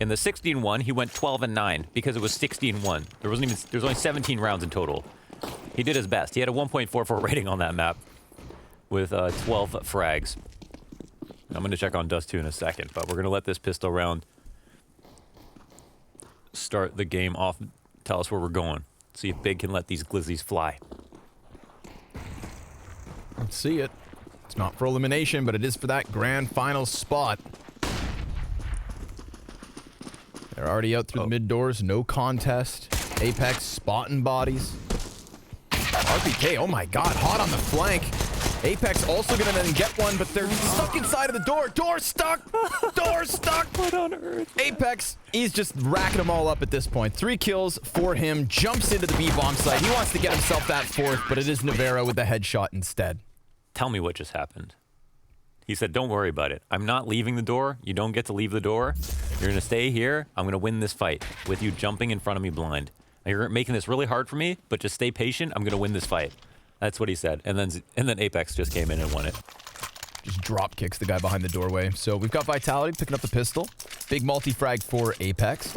In the 16-1, he went 12-9 because it was 16-1. There was only 17 rounds in total. He did his best. He had a 1.44 rating on that map with 12 frags. I'm going to check on DUST2 in a second, but we're going to let this pistol round start the game off, tell us where we're going. See if Big can let these glizzies fly. Let's see it. It's not for elimination, but it is for that grand final spot. They're already out through the mid doors. No contest. Apex spotting bodies. RPK, oh my god, hot on the flank. Apex also gonna then get one, but they're stuck inside of the door. Door stuck! Door stuck! What on earth? Apex, he's just racking them all up at this point. 3 kills for him. Jumps into the B-bomb site. He wants to get himself that 4th, but it is Navarro with the headshot instead. Tell me what just happened. He said, don't worry about it. I'm not leaving the door. You don't get to leave the door. You're going to stay here. I'm going to win this fight with you jumping in front of me blind. Now, you're making this really hard for me, but just stay patient. I'm going to win this fight. That's what he said. And then Apex just came in and won it. Just drop kicks the guy behind the doorway. So we've got Vitality picking up the pistol. Big multi-frag for Apex.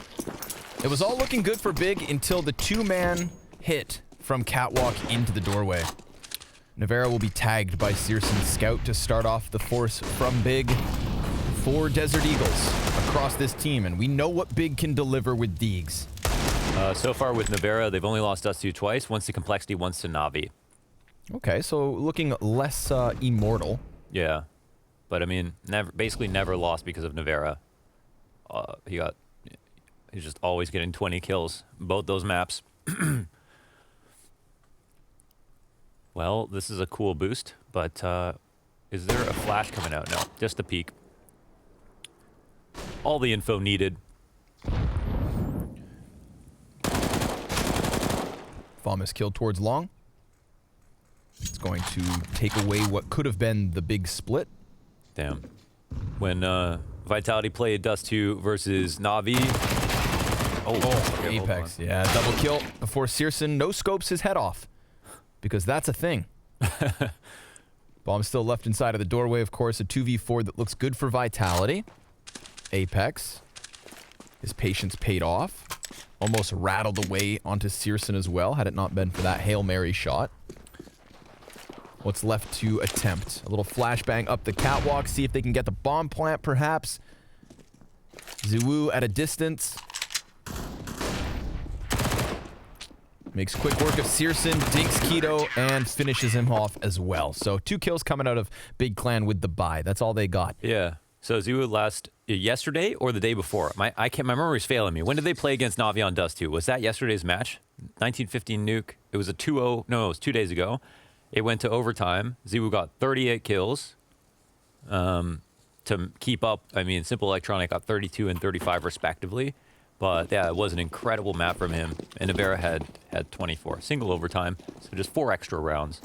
It was all looking good for Big until the 2-man hit from Catwalk into the doorway. Navarro will be tagged by Searson's scout to start off the force from Big. 4 Desert Eagles across this team, and we know what Big can deliver with Deegs. So far with Navarro, they've only lost DUST2 twice. Once to Complexity, once to Navi. Okay, so looking less immortal. Yeah. But I mean, basically never lost because of Navarro. He's just always getting 20 kills. Both those maps. Well, this is a cool boost, but is there a flash coming out? No, just a peek. All the info needed. Bomb is killed towards long. It's going to take away what could have been the big split. Damn. When Vitality played DUST2 versus Navi. Okay, Apex. Yeah, double kill before Searson no-scopes his head off. Because that's a thing. Bomb still left inside of the doorway, of course. A 2v4 that looks good for Vitality. Apex. His patience paid off. Almost rattled away onto Searson as well, had it not been for that Hail Mary shot. What's left to attempt? A little flashbang up the catwalk, see if they can get the bomb plant, perhaps. Ziwu at a distance. Makes quick work of Searson, dinks Keto, and finishes him off as well. So 2 kills coming out of Big Clan with the bye. That's all they got. Yeah. So Ziwu last yesterday or the day before? My memory's failing me. When did they play against Navi on DUST2? Was that yesterday's match? 1915 nuke. It was a 2-0. No, it was 2 days ago. It went to overtime. Ziwu got 38 kills to keep up. I mean, Simple Electronic got 32 and 35 respectively. But yeah, it was an incredible map from him. And Navarro had 24. Single overtime. So just 4 extra rounds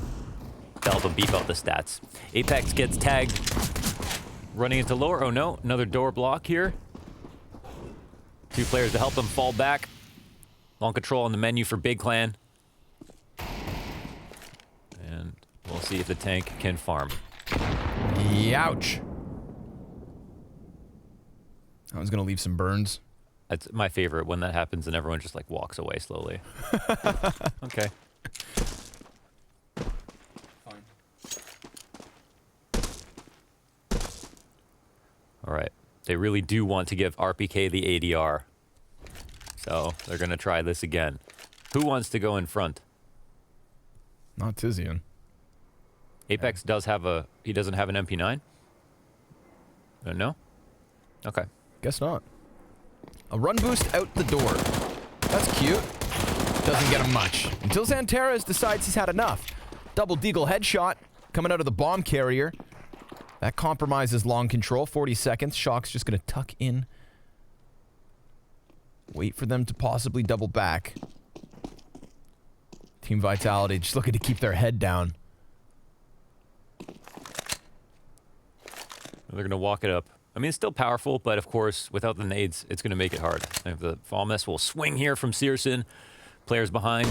to help him beef out the stats. Apex gets tagged. Running into lower. Oh no, another door block here. 2 players to help him fall back. Long control on the menu for Big Clan. And we'll see if the tank can farm. Youch. I was going to leave some burns. That's my favorite when that happens and everyone just like walks away slowly. Okay. Fine. All right. They really do want to give RPK the ADR. So they're going to try this again. Who wants to go in front? Not Tizian. Apex does have a... He doesn't have an MP9? No? Okay. Guess not. A run boost out the door. That's cute. Doesn't get him much. Until Xantares decides he's had enough. Double deagle headshot coming out of the bomb carrier. That compromises long control. 40 seconds. Shock's just going to tuck in. Wait for them to possibly double back. Team Vitality just looking to keep their head down. They're going to walk it up. I mean, it's still powerful, but of course, without the nades, it's going to make it hard. And the fall mess will swing here from Searson. Players behind.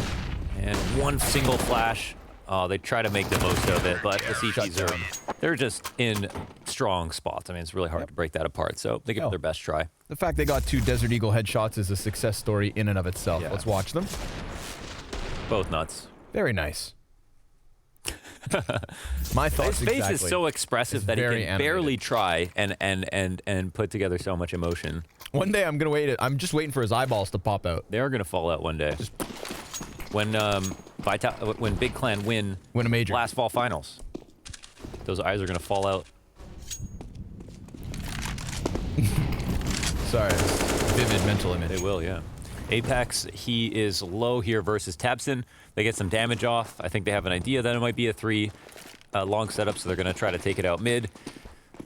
And one single flash Oh, they try to make the most of it, but the CTs Shut are, they're just in strong spots. I mean, it's really hard to break that apart, so they give it their best try. The fact they got 2 Desert Eagle headshots is a success story in and of itself. Yeah. Let's watch them. Both nuts. Very nice. My thoughts His face exactly. is so expressive It's that he can very animated. barely try and put together so much emotion. One day I'm gonna wait. I'm just waiting for his eyeballs to pop out. They are going to fall out one day. When when Big Clan win a major. last fall finals, those eyes are going to fall out. Sorry, vivid mental image. They will, yeah. Apex, he is low here versus Tabson. They get some damage off. I think they have an idea that it might be a 3 long setup, so they're going to try to take it out mid.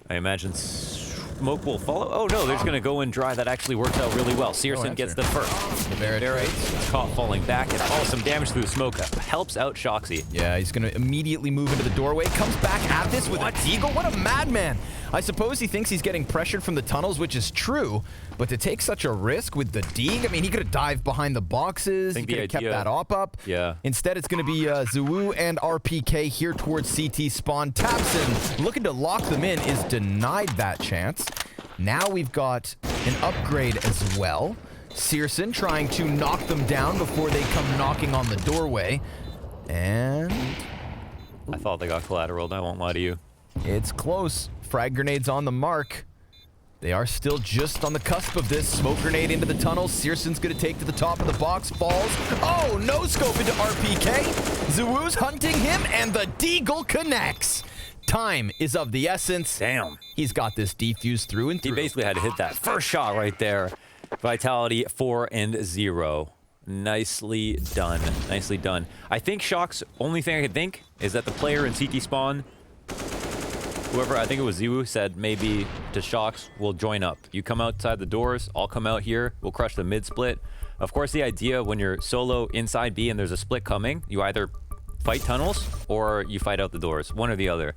I imagine smoke will follow. Oh no, they're just going to go in dry. That actually works out really well. Searson gets the first. Barrett Caught falling back and some damage through the smoke. Helps out Shoxy. Yeah, he's going to immediately move into the doorway. Comes back at this with a deagle. What a madman. I suppose he thinks he's getting pressured from the tunnels, which is true. But to take such a risk with the deag, I mean, he could have dived behind the boxes. He could have kept that op up. Yeah. Instead, it's going to be Zuwu and RPK here towards CT spawn. Tabson, looking to lock them in, is denied that chance. Now we've got an upgrade as well. Searson trying to knock them down before they come knocking on the doorway. And I thought they got collateraled, I won't lie to you. it's close. Frag grenades on the mark. They are still just on the cusp of this. Smoke grenade into the tunnel. Searson's going to take to the top of the box. Falls. Oh, no scope into RPK. Zuwu's hunting him, and the deagle connects. Time is of the essence. Damn. He's got this defuse through and He through. basically had to hit that first shot right there. Vitality 4-0. Nicely done. Nicely done. I think Shock's only thing I could think is that the player in CT spawn, whoever, I think it was Ziwu, said maybe to Shocks, we'll join up. You come outside the doors, I'll come out here, we'll crush the mid split. Of course, the idea when you're solo inside B and there's a split coming, you either fight tunnels or you fight out the doors, one or the other.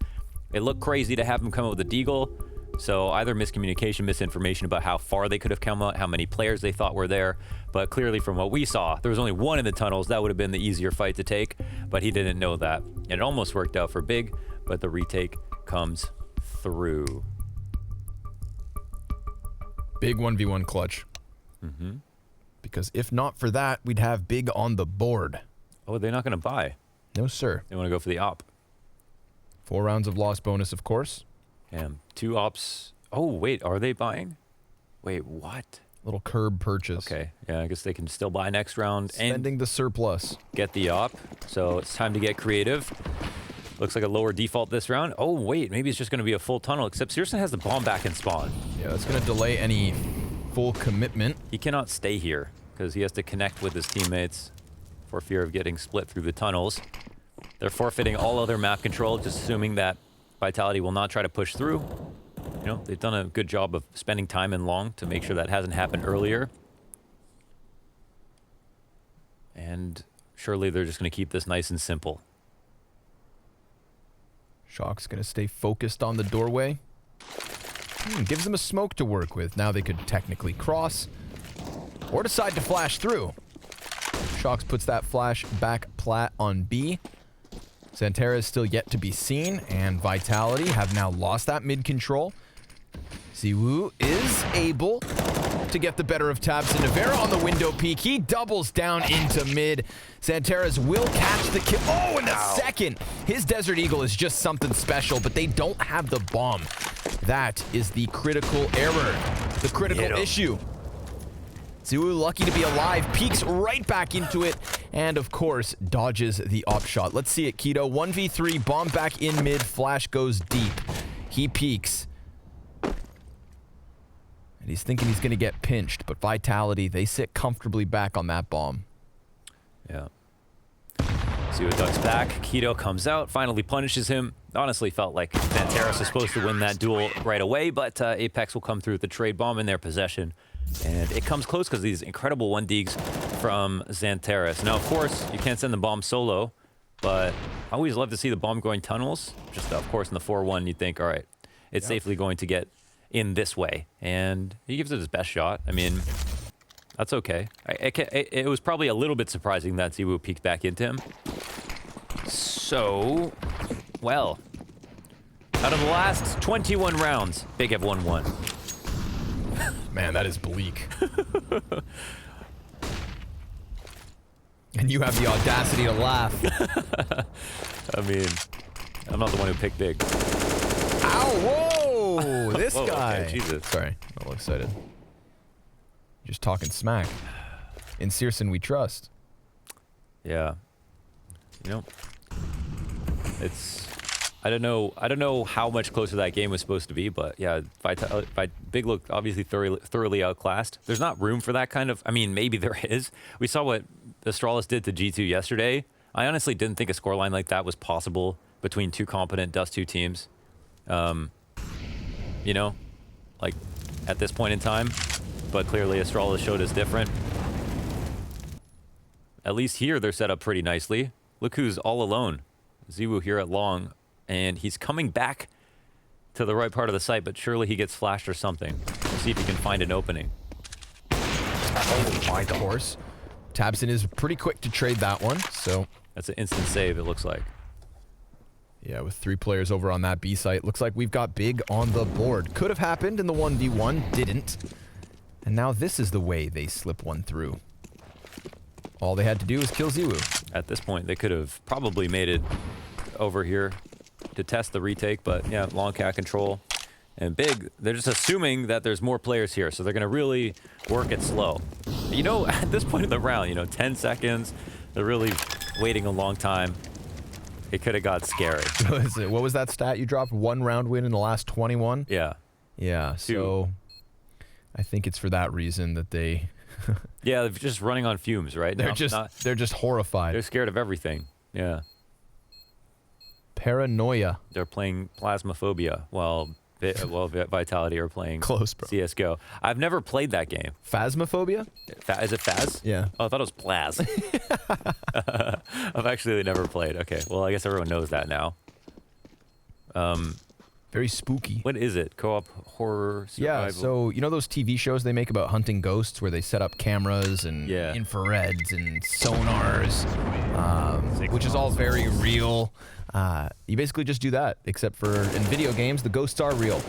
It looked crazy to have him come out with a deagle, so either miscommunication, misinformation about how far they could have come out, how many players they thought were there, but clearly from what we saw, there was only one in the tunnels. That would have been the easier fight to take, but he didn't know that. And it almost worked out for Big, but the retake comes through. Big 1v1 clutch. Because if not for that, we'd have Big on the board. Oh, they're not going to buy. No, sir. They want to go for the op. 4 rounds of loss bonus, of course. And 2 ops. Oh, wait, are they buying? Wait, what? Little curb purchase. Okay, yeah, I guess they can still buy next round and Spending the surplus. get the op. So it's time to get creative. Looks like a lower default this round. Oh, wait, maybe it's just going to be a full tunnel, except Searson has the bomb back in spawn. Yeah, that's going to delay any full commitment. He cannot stay here because he has to connect with his teammates for fear of getting split through the tunnels. They're forfeiting all other map control, just assuming that Vitality will not try to push through. You know, they've done a good job of spending time in long to make sure that hasn't happened earlier. And surely they're just going to keep this nice and simple. Shock's going to stay focused on the doorway. Gives them a smoke to work with. Now they could technically cross or decide to flash through. Shocks puts that flash back plat on B. Santera is still yet to be seen, and Vitality have now lost that mid control. Ziwu is able to get the better of Tabson. Navera on the window peak. He doubles down into mid. Santeras will catch the kill. Oh, in a second. His Desert Eagle is just something special, but they don't have the bomb. That is the critical error, the critical issue. Ziwu lucky to be alive, peeks right back into it, and of course, dodges the op shot. Let's see it, Keto. 1v3, bomb back in mid, flash goes deep. He peeks. And he's thinking he's going to get pinched, but Vitality, they sit comfortably back on that bomb. Yeah. Ziwu ducks back. Keto comes out, finally punishes him. Honestly felt like Santeras is supposed to win that duel right away, but Apex will come through with the trade bomb in their possession. And it comes close because these incredible 1-digs from Xanteras. Now, of course, you can't send the bomb solo, but I always love to see the bomb going tunnels. Just, of course, in the 4-1, you'd think, all right, it's safely going to get in this way. And he gives it his best shot. I mean, that's okay. It was probably a little bit surprising that Ziwu peeked back into him. So, well, out of the last 21 rounds, Big have won 1. Man, that is bleak. And you have the audacity to laugh. I mean, I'm not the one who picked Big. Ow, whoa! This Whoa, guy. okay, Jesus. Sorry, I'm a little excited. Just talking smack. In Searson we trust. Yeah. You know, it's... I don't know how much closer that game was supposed to be, but yeah, Big looked obviously thoroughly outclassed. There's not room for that kind of... I mean, maybe there is. We saw what Astralis did to G2 yesterday. I honestly didn't think a scoreline like that was possible between 2 competent DUST2 teams. You know, like at this point in time, but clearly Astralis showed us different. At least here they're set up pretty nicely. Look who's all alone. Ziwu here at long, and he's coming back to the right part of the site, but surely he gets flashed or something. We'll see if he can find an opening. Oh my horse. Tabson is pretty quick to trade that one, so... That's an instant save, it looks like. Yeah, with 3 players over on that B site, looks like we've got Big on the board. Could have happened in the 1v1, didn't. And now this is the way they slip one through. All they had to do was kill Ziwu. At this point, they could have probably made it over here to test the retake, but yeah, long cat control. And Big, they're just assuming that there's more players here, so they're going to really work it slow. You know, at this point in the round, you know, 10 seconds, they're really waiting a long time. It could have got scary. What was that stat you dropped? 1 round win in the last 21? Yeah. Yeah, so I think it's for that reason that they... Yeah, they're just running on fumes, right? They're just horrified. They're scared of everything. Yeah. Paranoia. They're playing Plasmaphobia while Vitality are playing Close, bro. CSGO. I've never played that game. Phasmophobia? Is it Phaz? Yeah. Oh, I thought it was Plaz. I've actually never played. Okay, well, I guess everyone knows that now. Very spooky. What is it? Co-op horror survival? Yeah, so you know those TV shows they make about hunting ghosts where they set up cameras and infrareds and sonars, which is all very real. You basically just do that, except for in video games, the ghosts are real.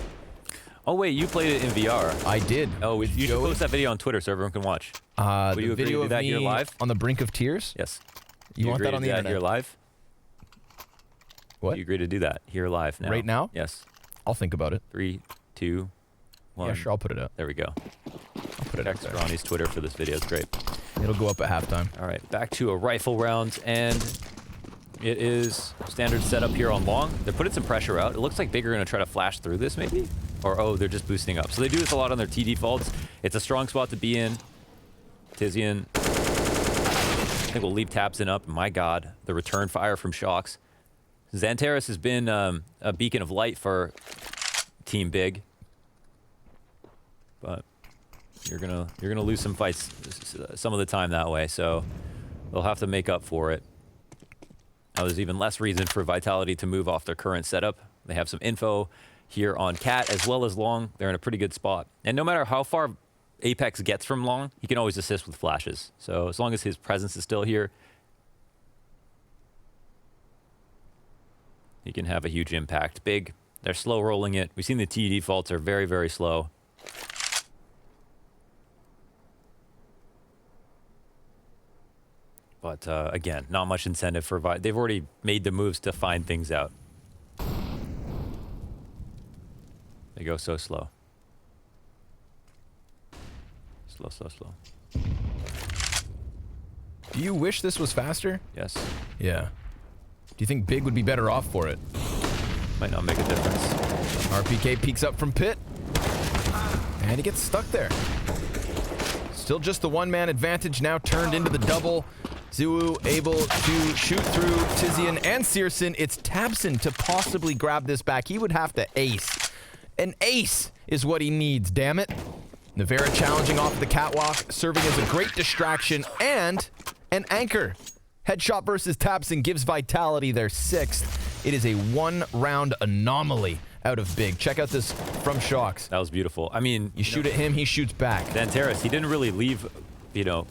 Oh, wait, you played it in VR. I did. Oh, you should post that video on Twitter so everyone can watch. Will you agree to do that here live? On the brink of tears? Yes. You want that on the internet? Here live? What? You agree to do that here live now? Right now? Yes. I'll think about it. 3, 2, 1. Yeah, sure, I'll put it up. There we go. I'll put it up there. Ronnie's Twitter for this video. It's great. It'll go up at halftime. All right, back to a rifle round, and it is standard setup here on long. They're putting some pressure out. It looks like Big are going to try to flash through this, maybe? Or, oh, they're just boosting up. So they do this a lot on their T defaults. It's a strong spot to be in. Tizian, I think we'll leave Tabson up. My God, the return fire from Shocks. Xantaris has been a beacon of light for Team Big, but you're gonna lose some fights some of the time that way. So they'll have to make up for it. Now there's even less reason for Vitality to move off their current setup. They have some info here on Cat as well as Long. They're in a pretty good spot, and no matter how far Apex gets from Long, he can always assist with flashes. So as long as his presence is still here, he can have a huge impact. Big, they're slow rolling it. We've seen the T defaults are very, very slow. But again, not much incentive for they've already made the moves to find things out. They go so slow. Slow, slow, slow. Do you wish this was faster? Yes. Yeah. Do you think Big would be better off for it? Might not make a difference. RPK peeks up from pit. And he gets stuck there. Still just the one-man advantage now turned into the double. Ziwu able to shoot through Tizian and Searson. It's Tabson to possibly grab this back. He would have to ace. An ace is what he needs, damn it. Navera challenging off the catwalk, serving as a great distraction and an anchor. Headshot versus Tabson gives Vitality their 6th. It is a 1-round anomaly out of Big. Check out this from Shocks. That was beautiful. I mean, you shoot at him, he shoots back. Xantaris, he didn't really leave,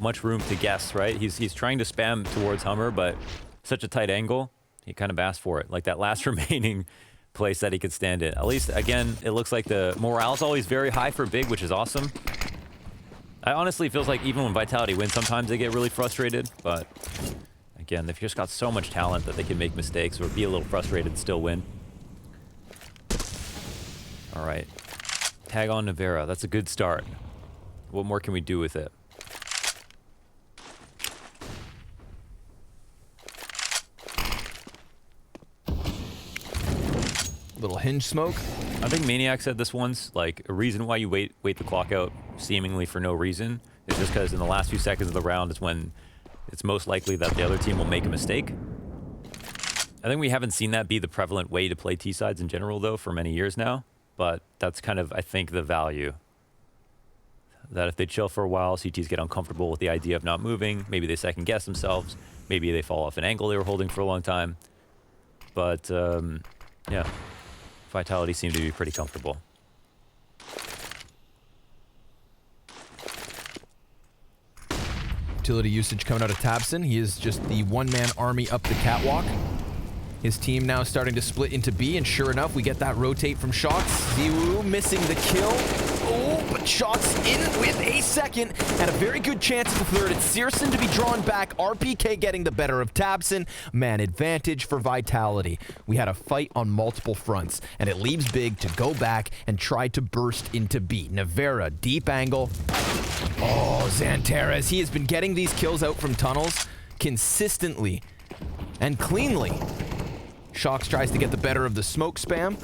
much room to guess, right? He's trying to spam towards Hummer, but such a tight angle. He kind of asked for it, like that last remaining place that he could stand in. At least, again, it looks like the morale's always very high for Big, which is awesome. I honestly feels like even when Vitality wins, sometimes they get really frustrated, but again, they've just got so much talent that they can make mistakes or be a little frustrated and still win. All right. Tag on Navera. That's a good start. What more can we do with it? Little hinge smoke. I think Maniac said this once, like, a reason why you wait the clock out seemingly for no reason is just because in the last few seconds of the round is when it's most likely that the other team will make a mistake. I think we haven't seen that be the prevalent way to play T-sides in general, though, for many years now. But that's kind of, I think, the value. That if they chill for a while, CTs get uncomfortable with the idea of not moving. Maybe they second-guess themselves. Maybe they fall off an angle they were holding for a long time. But, yeah. Vitality seemed to be pretty comfortable. Utility usage coming out of Tabson. He is just the one-man army up the catwalk. His team now starting to split into B, and sure enough, we get that rotate from Shox. Ziwu missing the kill. Oh, but Shox in with a second, and a very good chance at the third. It's Searson to be drawn back. RPK getting the better of Tabson. Man advantage for Vitality. We had a fight on multiple fronts, and it leaves Big to go back and try to burst into B. Navera, deep angle. Oh, Xantares, he has been getting these kills out from tunnels consistently and cleanly. Shox tries to get the better of the smoke spam.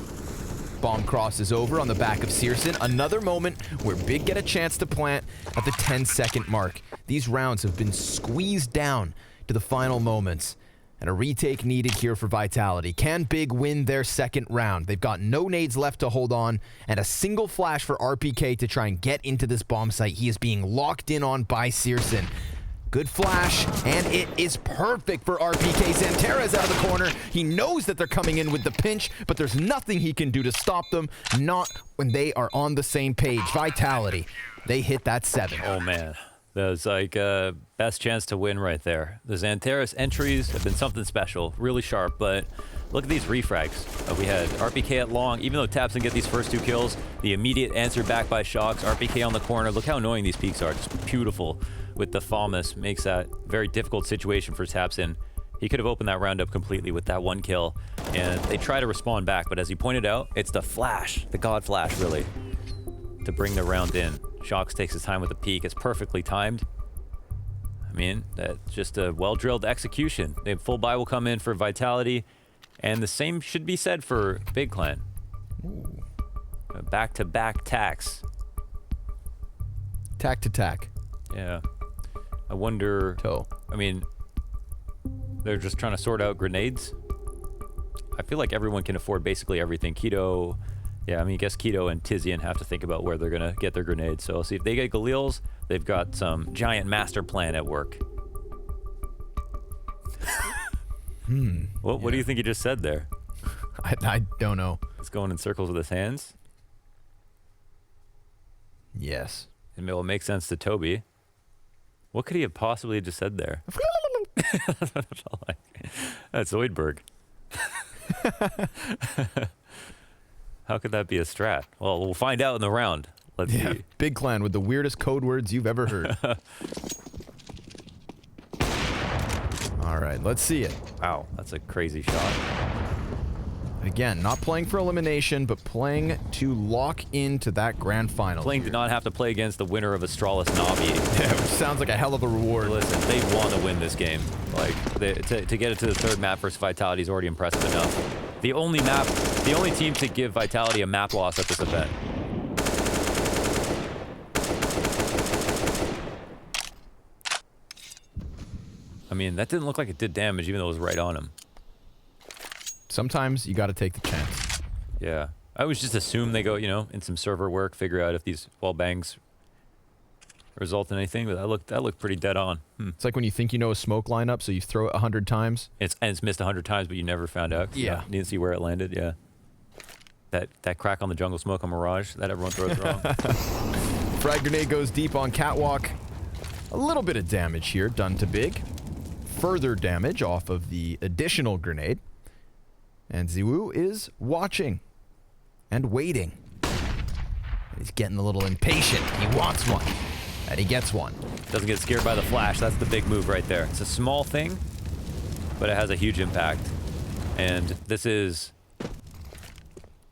Bomb crosses over on the back of Searson. Another moment where Big get a chance to plant at the 10-second mark. These rounds have been squeezed down to the final moments. And a retake needed here for Vitality. Can Big win their second round? They've got no nades left to hold on, and a single flash for RPK to try and get into this bomb site. He is being locked in on by Searson. Good flash, and it is perfect for RPK. Xantares out of the corner. He knows that they're coming in with the pinch, but there's nothing he can do to stop them. Not when they are on the same page. Vitality, they hit that 7. Oh, man. That was like best chance to win right there. The Xantares entries have been something special, really sharp, but look at these refrags. We had RPK at long, even though Tabson get these first 2 kills, the immediate answer back by Shox, RPK on the corner. Look how annoying these peaks are, just beautiful. With the FAMAS, makes that very difficult situation for Tabson. He could have opened that round up completely with that 1 kill, and they try to respond back, but as you pointed out, it's the flash, the god flash, really, to bring the round in. Shox takes his time with the peak. It's perfectly timed. I mean, that's just a well-drilled execution. The full buy will come in for Vitality, and the same should be said for Big Clan. Back-to-back tacks. Tack to tack. Yeah. I wonder... Toe. I mean, they're just trying to sort out grenades. I feel like everyone can afford basically everything. Keto... Yeah, I mean, I guess Keto and Tizian have to think about where they're going to get their grenades. So, see, if they get Galil's, they've got some giant master plan at work. What do you think he just said there? I don't know. He's going in circles with his hands. Yes. It will make sense to Toby. What could he have possibly just said there? That's Zoidberg. How could that be a strat? Well, we'll find out in the round. Let's see. Big Clan with the weirdest code words you've ever heard. All right, let's see it. Wow, that's a crazy shot. Again, not playing for elimination, but playing to lock into that grand final. Playing to not have to play against the winner of Astralis Navi. Yeah, which sounds like a hell of a reward. Listen, they want to win this game. Like, to get it to the 3rd map versus Vitality is already impressive enough. The only team to give Vitality a map loss at this event. I mean, that didn't look like it did damage, even though it was right on him. Sometimes you got to take the chance. Yeah. I always just assume they go, you know, in some server work, figure out if these wall bangs result in anything, but that looked pretty dead on. It's like when you think you know a smoke lineup, so you throw it 100 times. It's missed 100 times, but you never found out. Yeah. You didn't see where it landed, yeah. That crack on the jungle smoke on Mirage that everyone throws wrong. Frag grenade goes deep on Catwalk. A little bit of damage here done to Big. Further damage off of the additional grenade. And Ziwu is watching and waiting. He's getting a little impatient. He wants one. And he gets one. Doesn't get scared by the flash. That's the big move right there. It's a small thing, but it has a huge impact. And this is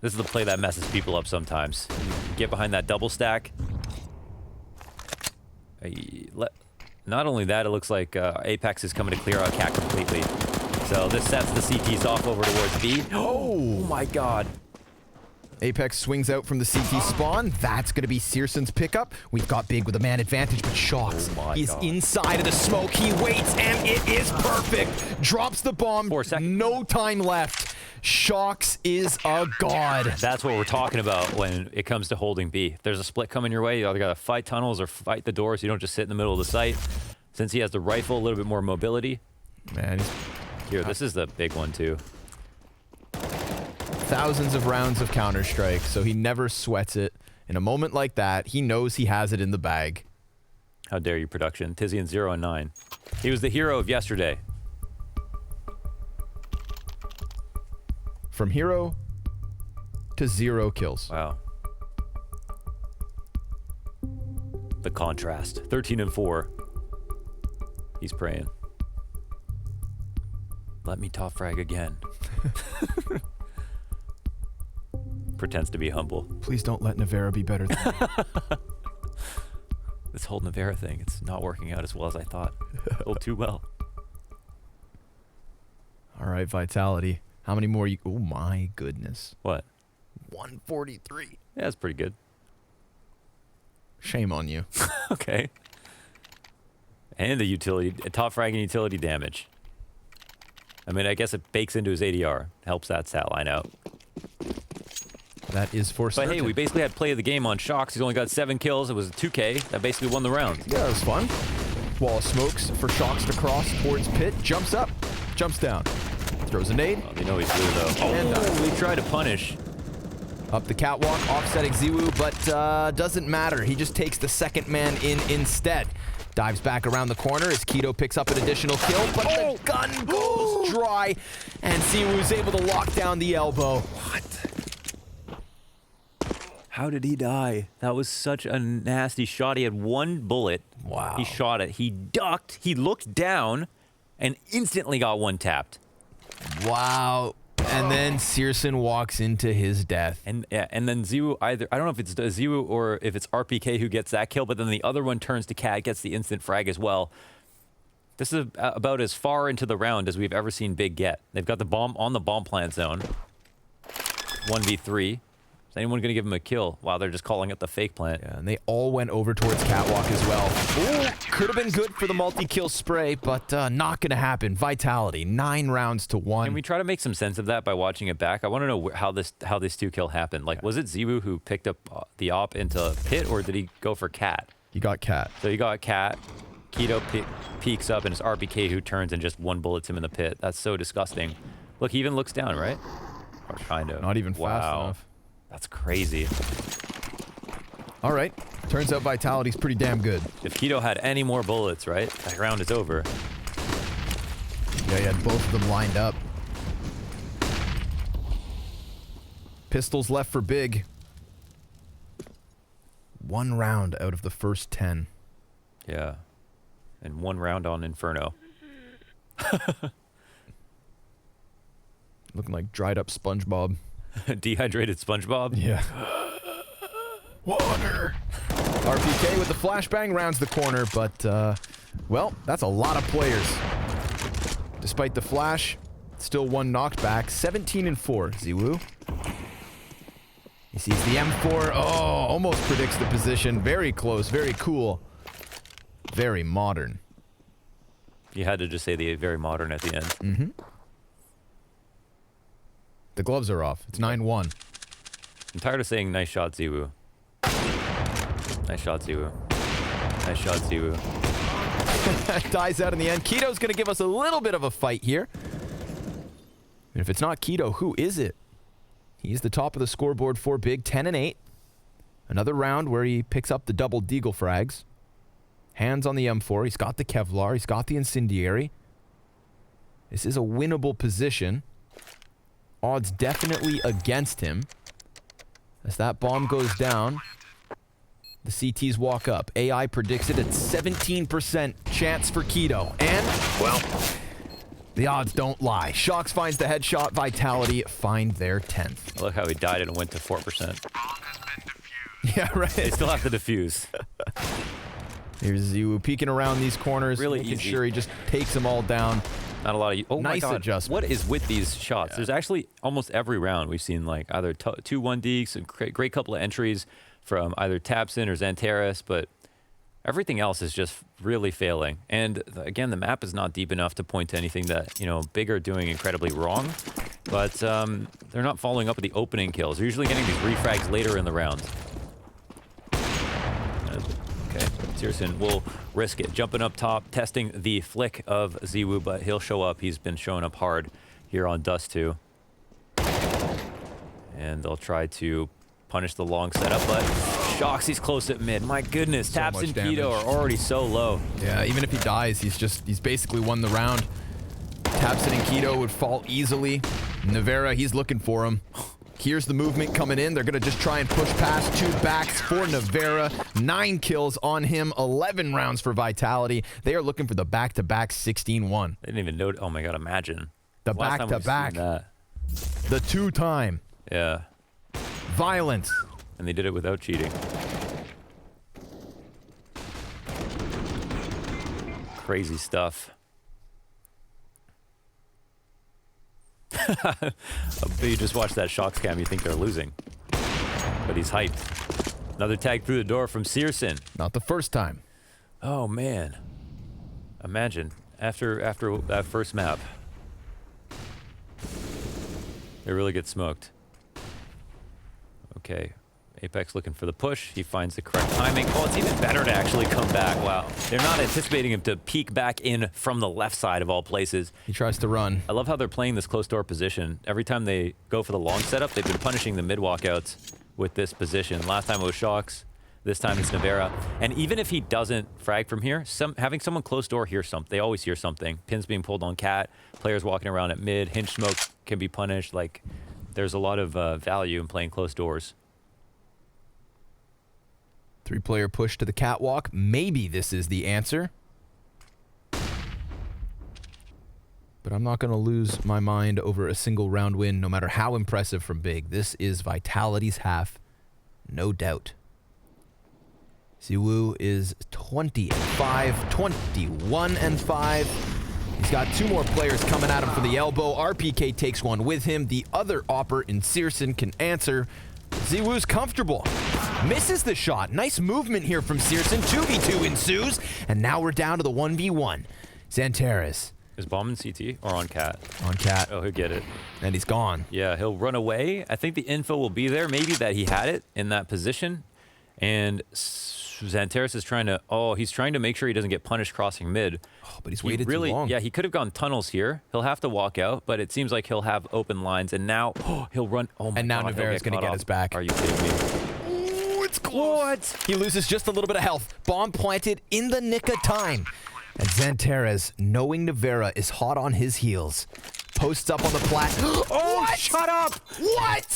the play that messes people up sometimes. You get behind that double stack. Not only that, it looks like Apex is coming to clear out Cat completely. So this sets the CTs off over towards B. Oh my god. Apex swings out from the CT spawn. That's going to be Searson's pickup. We've got Big with a man advantage, but Shox is inside of the smoke. He waits, and it is perfect. Drops the bomb. 4 seconds. No time left. Shox is a god. That's what we're talking about when it comes to holding B. If there's a split coming your way, you either got to fight tunnels or fight the doors. You don't just sit in the middle of the site. Since he has the rifle, a little bit more mobility. Man, Here, this is the big one, too. thousands of rounds of Counter-Strike, so he never sweats it. In a moment like that, he knows he has it in the bag. How dare you, production. Tizian 0 and 9. He was the hero of yesterday. From hero to 0 kills. Wow. The contrast. 13 and 4. He's praying. Let me top frag again. Pretends to be humble. Please don't let Navera be better than me. This whole Navera thing, it's not working out as well as I thought. Oh, too well. All right, Vitality. How many more you... Oh, my goodness. What? 143. Yeah, that's pretty good. Shame on you. Okay. And the utility, top fragging utility damage. I mean, I guess it bakes into his ADR. Helps that stat line out. That is for certain. But hey, we basically had play of the game on Shox. He's only got 7 kills. It was a 2K. That basically won the round. Yeah, it was fun. Wall of smokes for Shox to cross towards pit. Jumps up. Jumps down. Throws a nade. Oh, they know he's blue, though. And we tried to punish. Up the catwalk, offsetting Ziwu, but doesn't matter. He just takes the second man in instead. Dives back around the corner as Keto picks up an additional kill, but the gun goes dry, and Ziwu's able to lock down the elbow. What? How did he die? That was such a nasty shot. He had 1 bullet. Wow. He shot it. He ducked. He looked down and instantly got 1 tapped. Wow. And then Searson walks into his death. And then Ziwu either, I don't know if it's Ziwu or if it's RPK who gets that kill, but then the other one turns to Cat, gets the instant frag as well. This is about as far into the round as we've ever seen Big get. They've got the bomb on the bomb plant zone. 1v3. Is anyone going to give him a kill? Wow, they're just calling it the fake plant. Yeah, and they all went over towards catwalk as well. Ooh, could have been good for the multi-kill spray, but not going to happen. Vitality, 9 rounds to 1. Can we try to make some sense of that by watching it back? I want to know how this 2-kill happened. Like, was it Ziwu who picked up the op into pit, or did he go for Cat? You got Cat. So you got Cat. Keto peeks up, and it's RPK who turns and just 1 bullets him in the pit. That's so disgusting. Look, he even looks down, right? Or kind of. Not even fast enough. That's crazy. All right. Turns out Vitality's pretty damn good. If Keto had any more bullets, right? That round is over. Yeah, he had both of them lined up. Pistols left for Big. 1 round out of the first 10. Yeah. And 1 round on Inferno. Looking like dried up SpongeBob. Dehydrated SpongeBob? Yeah. Water! RPK with the flashbang rounds the corner, but, well, that's a lot of players. Despite the flash, still 1 knocked back. 17 and 4, Ziwu. He sees the M4. Oh, almost predicts the position. Very close, very cool. Very modern. You had to just say the very modern at the end. Mm-hmm. The gloves are off. It's 9-1. I'm tired of saying nice shot, Ziwu. Nice shot, Ziwu. Nice shot, Ziwu. Dies out in the end. Keto's going to give us a little bit of a fight here. And if it's not Keto, who is it? He's the top of the scoreboard for Big, 10 and 8. Another round where he picks up the double deagle frags. Hands on the M4. He's got the Kevlar. He's got the incendiary. This is a winnable position. odds definitely against him. As that bomb goes down, the CTs walk up. AI predicts it at 17% chance for Keto. And, well, the odds don't lie. Shox finds the headshot. Vitality find their 10th. I look how he died and went to 4%. Yeah, right. They still have to defuse. Here's Ziwu peeking around these corners, Really making easy. sure he just takes them all down. Not a lot of... Oh Nice my God. adjustment. What is with these shots? Yeah. There's actually almost every round we've seen like either 2-1 dekes, and great couple of entries from either Tapson or Xantares, but everything else is just really failing. And again, the map is not deep enough to point to anything that, you know, Big are doing incredibly wrong. But they're not following up with the opening kills. They're usually getting these refrags later in the rounds. Okay, Searson will risk it. Jumping up top, testing the flick of Ziwu, but he'll show up. He's been showing up hard here on DUST2. And they'll try to punish the long setup, but Shox, he's close at mid. My goodness, So Taps much and damage. Keto are already so low. Yeah, even if he dies, he's basically won the round. Tapson and Keto would fall easily. Navera, he's looking for him. Here's the movement coming in. They're going to just try and push past 2 backs for Navera. 9 kills on him, 11 rounds for Vitality. They are looking for the back-to-back 16-1. They didn't even know. Oh my God, imagine. The Last time we've seen back-to-back. that. The 2-time. Yeah, Violence. and they did it without cheating. Crazy stuff. You just watch that Shox cam, you think they're losing. But he's hyped. Another tag through the door from Searson. Not the first time. Oh man. Imagine after that first map. They really get smoked. Okay. Apex looking for the push. He finds the correct timing. Oh, it's even better to actually come back. Wow. They're not anticipating him to peek back in from the left side of all places. He tries to run. I love how they're playing this close door position. Every time they go for the long setup, they've been punishing the mid walkouts with this position. Last time it was Shox. This time it's Navera. And even if he doesn't frag from here, having someone close door hear something. They always hear something. Pins being pulled on Cat. Players walking around at mid. Hinge smoke can be punished. Like, there's a lot of value in playing close doors. 3-player push to the catwalk. Maybe this is the answer. But I'm not going to lose my mind over a single round win, no matter how impressive from Big. This is Vitality's half, no doubt. Ziwu is 20-5, 21-5. He's got 2 more players coming at him for the elbow. RPK takes one with him. The other opper in Searson can answer. Ziwu's comfortable. Misses the shot. Nice movement here from Searson. 2v2 ensues. And now we're down to the 1v1. Xantares. Is bomb in CT or on Cat? On Cat. Oh, he'll get it. And he's gone. Yeah, he'll run away. I think the info will be there. Maybe that he had it in that position. And Xantares is trying to... Oh, he's trying to make sure he doesn't get punished crossing mid. Oh, but he's waited too long. Yeah, he could have gone tunnels here. He'll have to walk out, but it seems like he'll have open lines. And now he'll run... Oh my And now God, Navera's going to get his back. Are you kidding me? Ooh, it's close. What? He loses just a little bit of health. Bomb planted in the nick of time. And Xantares, knowing Navera is hot on his heels, posts up on the plat. Oh, what? Shut up! What?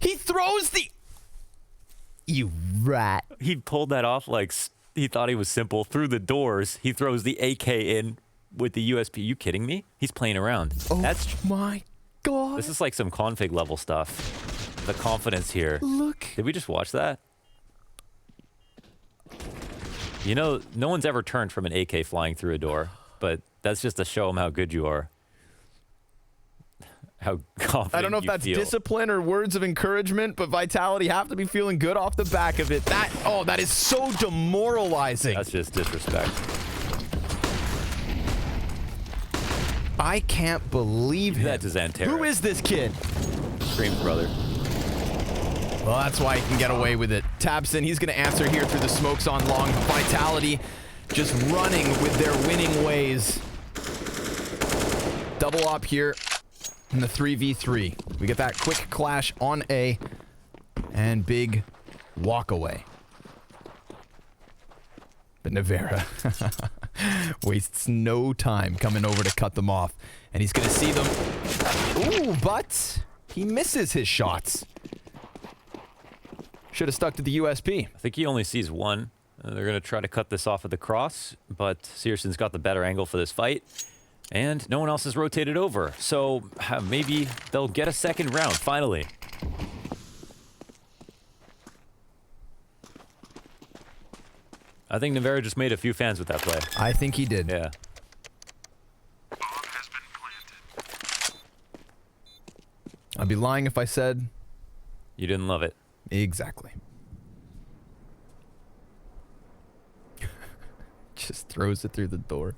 He throws the... You rat. He pulled that off like he thought he was simple. Through the doors, he throws the AK in with the USP. You kidding me? He's playing around. Oh, That's my God. This is like some config level stuff. The confidence here. Look. Did we just watch that? You know, no one's ever turned from an AK flying through a door, but that's just to show him how good you are. How confident I don't know if you that's feel. discipline or words of encouragement, but Vitality have to be feeling good off the back of it. That is so demoralizing. That's just disrespect. I can't believe him. That's Xantares. Who is this kid? Scream's brother. Well, that's why he can get away with it. Tabson, he's going to answer here through the smokes on long. Vitality just running with their winning ways. Double up here in the 3v3. We get that quick clash on A and big walk away. But Navera. Wastes no time coming over to cut them off. And he's going to see them. Ooh, but he misses his shots. Should have stuck to the USP. I think he only sees one. They're going to try to cut this off at the cross, but Searson's got the better angle for this fight. And no one else has rotated over. So maybe they'll get a second round, finally. I think Nevera just made a few fans with that play. I think he did. Yeah. I'd be lying if I said... You didn't love it. Exactly. Just throws it through the door.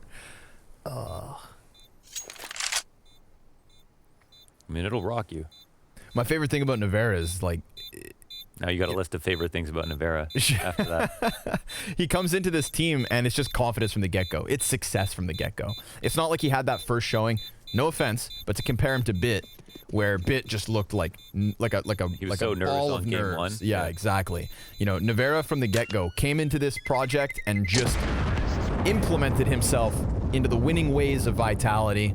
I mean, it'll rock you. My favorite thing about Nevera is, like... Now you got a list of favorite things about Nevera after that. He comes into this team, and it's just confidence from the get-go. It's success from the get-go. It's not like he had that first showing. No offense, but to compare him to Bit, where Bit just looked like a so nervous ball on of game nerves. one. Yeah, exactly. You know, Nevera from the get-go came into this project and just implemented himself into the winning ways of Vitality.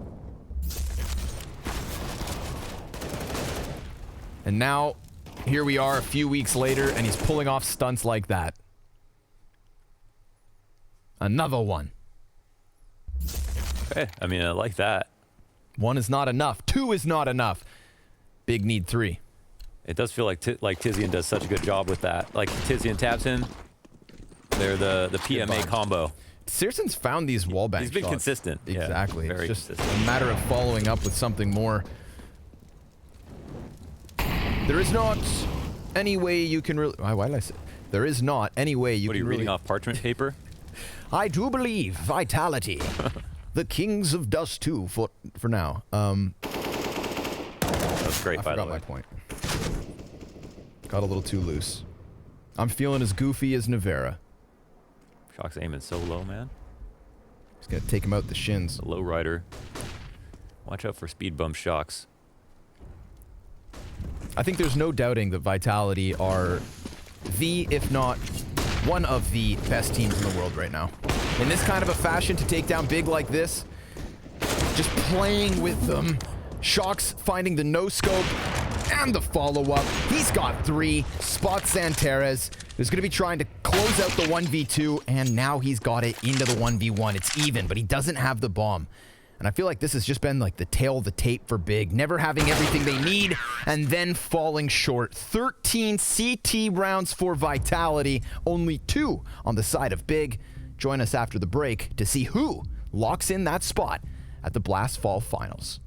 And now, here we are a few weeks later, and he's pulling off stunts like that. Another one. Okay, I mean, I like that. One is not enough. Two is not enough. Big need three. It does feel like Tizian does such a good job with that. Like Tizian taps in. They're the PMA combo. Searson's found these wallbang shots. He's been consistent. Exactly. Yeah, very it's just consistent. a matter of following up with something more. There is not any way you can really... Why did I say... There is not any way you What are can you reading really... off parchment paper? I do believe Vitality. The kings of DUST2 for now. That's great, I by the forgot way. my point. Got a little too loose. I'm feeling as goofy as Nevera. Shock's aiming so low, man. He's gonna take him out the shins. The low rider. Watch out for speed bump Shocks. I think there's no doubting that Vitality are the, if not one of the best teams in the world right now. In this kind of a fashion to take down big like this, just playing with them. Shocks finding the no-scope and the follow-up. He's got three. Spots Santares, who's going to be trying to close out the 1v2, and now he's got it into the 1v1. It's even, but he doesn't have the bomb. And I feel like this has just been like the tail of the tape for Big. Never having everything they need and then falling short. 13 CT rounds for Vitality. Only 2 on the side of Big. Join us after the break to see who locks in that spot at the Blast Fall Finals.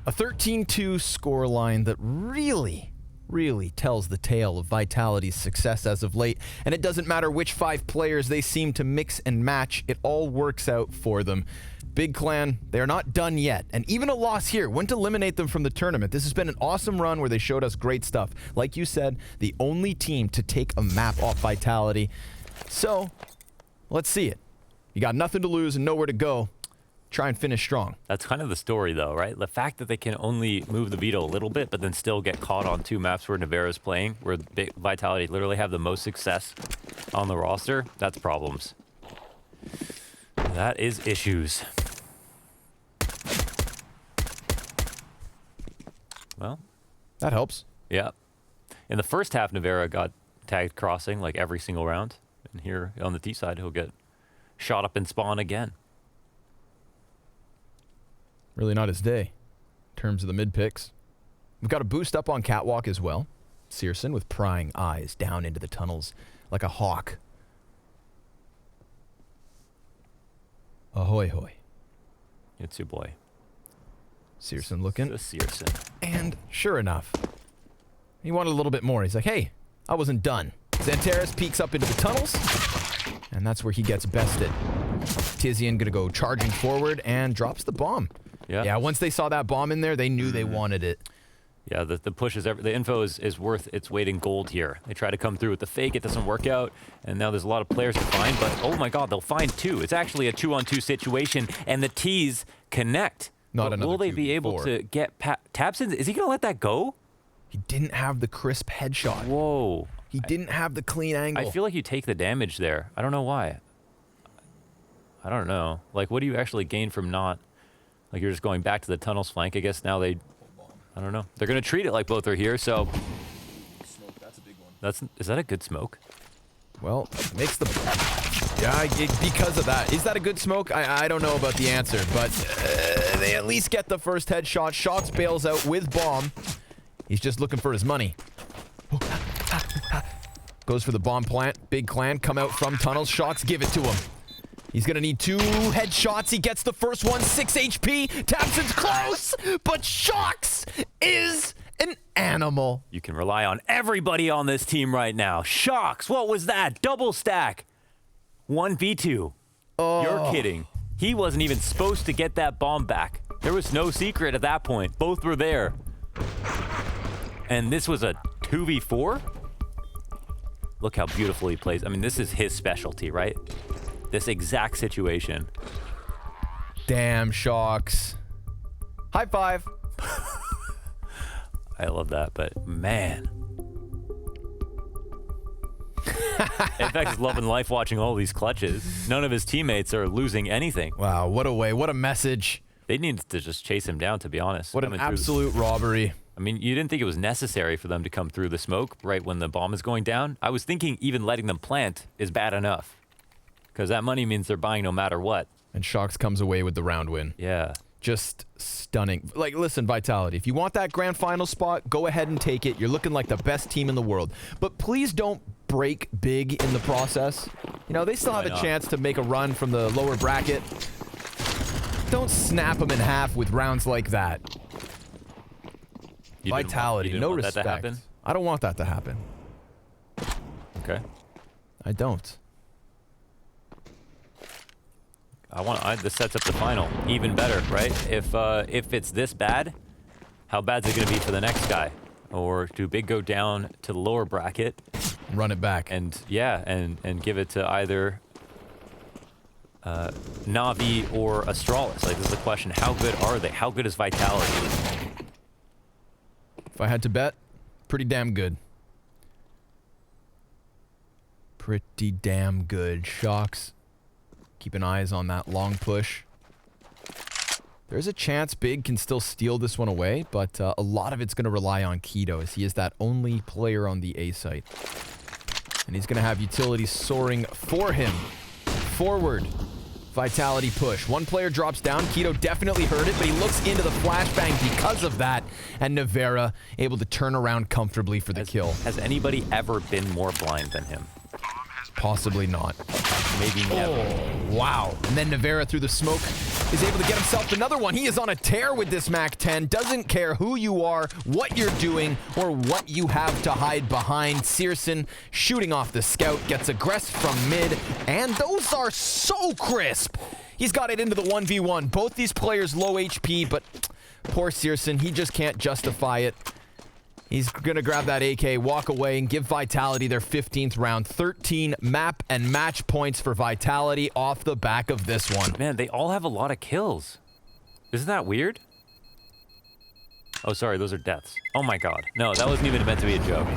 A 13-2 scoreline that really tells the tale of Vitality's success as of late. And it doesn't matter which 5 players they seem to mix and match, it all works out for them. Big Clan, they are not done yet. And even a loss here wouldn't eliminate them from the tournament. This has been an awesome run where they showed us great stuff. Like you said, the only team to take a map off Vitality. So, let's see it. You got nothing to lose and nowhere to go. Try and finish strong. That's kind of the story, though, right? The fact that they can only move the veto a little bit, but then still get caught on 2 maps where Nevera's playing, where Vitality literally have the most success on the roster, that's problems. That is issues. Well, that helps. Yeah. In the first half, Nevera got tagged crossing like every single round. And here on the T side, he'll get shot up in spawn again. Really not his day in terms of the mid picks. We've got a boost up on Catwalk as well. Searson with prying eyes down into the tunnels like a hawk. Ahoy hoy. It's your boy. Searson looking. The Searson. And sure enough, he wanted a little bit more. He's like, hey, I wasn't done. Xantares peeks up into the tunnels, and that's where he gets bested. Tizian gonna go charging forward and drops the bomb. Yeah, once they saw that bomb in there, they knew they wanted it. Yeah, the push is the info is worth its weight in gold here. They try to come through with the fake, it doesn't work out, and now there's a lot of players to find, but oh my god, they'll find 2. It's actually a 2-on-2 situation, and the T's connect. Not another will they be able to get Tabson? Is he going to let that go? He didn't have the crisp headshot. Whoa. He didn't have the clean angle. I feel like you take the damage there. I don't know why. I don't know. Like, what do you actually gain from not... Like, you're just going back to the tunnels flank. I guess now they... I don't know. They're going to treat it like both are here, so... Smoke, that's a big one. Is that a good smoke? Well, makes the... Yeah, because of that. Is that a good smoke? I don't know about the answer, but they at least get the first headshot. Shox bails out with bomb. He's just looking for his money. Goes for the bomb plant. Big Clan come out from tunnels. Shox give it to him. He's gonna need 2 headshots. He gets the first one, 6 HP. Tabson's close, but Shox is an animal. You can rely on everybody on this team right now. Shox, what was that? Double stack. 1v2. Oh. You're kidding. He wasn't even supposed to get that bomb back. There was no secret at that point. Both were there. And this was a 2v4? Look how beautiful he plays. I mean, this is his specialty, right? This exact situation. Damn, Shox. High five. I love that, but man. In fact, he's loving life watching all these clutches. None of his teammates are losing anything. Wow, what a way. What a message. They needed to just chase him down, to be honest. What an absolute robbery. I mean, you didn't think it was necessary for them to come through the smoke right when the bomb is going down? I was thinking even letting them plant is bad enough. Because that money means they're buying no matter what. And Shox comes away with the round win. Yeah. Just stunning. Like, listen, Vitality, if you want that grand final spot, go ahead and take it. You're looking like the best team in the world. But please don't break big in the process. You know, they still have a chance to make a run from the lower bracket. Don't snap them in half with rounds like that. Vitality, no respect. That to happen? I don't want that to happen. Okay. I don't. This sets up the final even better, right? If it's this bad, how bad is it going to be for the next guy? Or do Big go down to the lower bracket, run it back, and yeah, and give it to either Na'Vi or Astralis? Like, this is the question: how good are they? How good is Vitality? If I had to bet, pretty damn good. Pretty damn good. Shox. Keeping eyes on that long push. There's a chance Big can still steal this one away, but a lot of it's going to rely on Keto, as he is that only player on the A site. And he's going to have utilities soaring for him. Forward. Vitality push. One player drops down. Keto definitely heard it, but he looks into the flashbang because of that. And Nevera able to turn around comfortably for the kill. Has anybody ever been more blind than him? Possibly not. Maybe never. Oh, wow. And then Navera through the smoke is able to get himself another one. He is on a tear with this MAC-10. Doesn't care who you are, what you're doing, or what you have to hide behind. Searson shooting off the scout, gets aggressive from mid, and those are so crisp. He's got it into the 1v1. Both these players low HP, but poor Searson, he just can't justify it. He's going to grab that AK, walk away, and give Vitality their 15th round. 13 map and match points for Vitality off the back of this one. Man, they all have a lot of kills. Isn't that weird? Oh, sorry, those are deaths. Oh my god. No, that wasn't even meant to be a joke.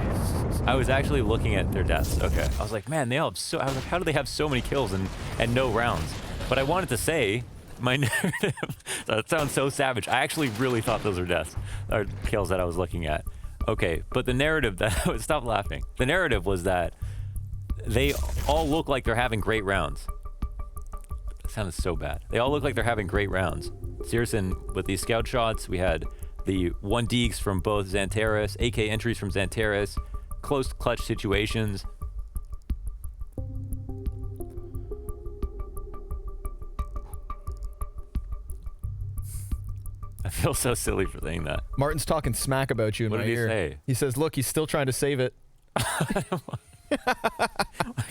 I was actually looking at their deaths. Okay. I was like, man, they all have so... I was like, how do they have so many kills and no rounds? But I wanted to say... My narrative... That sounds so savage. I actually really thought those were deaths. Or kills that I was looking at. Okay, but the narrative that... Stop laughing. The narrative was that they all look like they're having great rounds. That sounded so bad. They all look like they're having great rounds. Searson, with these scout shots, we had the 1 deeks from both Xantares, AK entries from Xantares, close clutch situations. I feel so silly for saying that. Martin's talking smack about you in What my did he ear. say? He says, look, he's still trying to save it.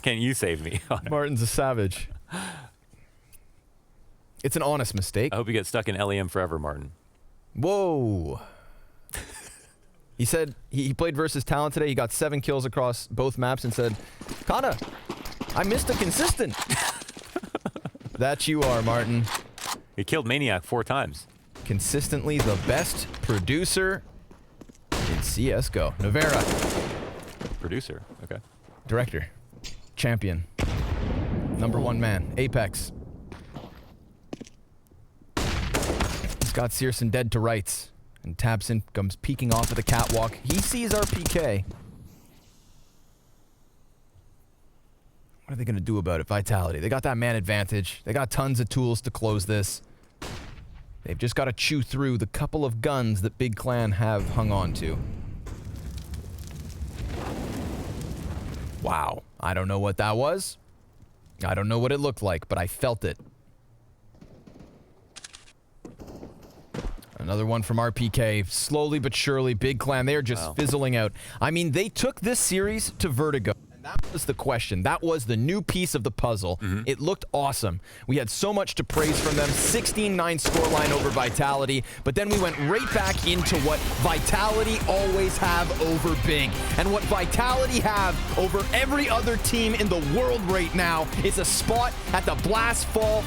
Can you save me? Martin's a savage. It's an honest mistake. I hope you get stuck in LEM forever, Martin. Whoa. He said he played versus Talent today. He got 7 kills across both maps and said, Kana, I missed a consistent. That you are, Martin. He killed Maniac 4 times. Consistently the best producer in CSGO. Navera. Producer. Okay. Director. Champion. #1 man. Apex. Scott Searson dead to rights. And Tabson comes peeking off of the catwalk. He sees our PK. What are they going to do about it? Vitality. They got that man advantage. They got tons of tools to close this. They've just got to chew through the couple of guns that Big Clan have hung on to. Wow. I don't know what that was. I don't know what it looked like, but I felt it. Another one from RPK. Slowly but surely, Big Clan, they're just fizzling out. I mean, they took this series to Vertigo. That was the question. That was the new piece of the puzzle. It looked awesome. We had so much to praise from them. 16-9 scoreline over Vitality. But then we went right back into what Vitality always have over Big. And what Vitality have over every other team in the world right now is a spot at the Blast Fall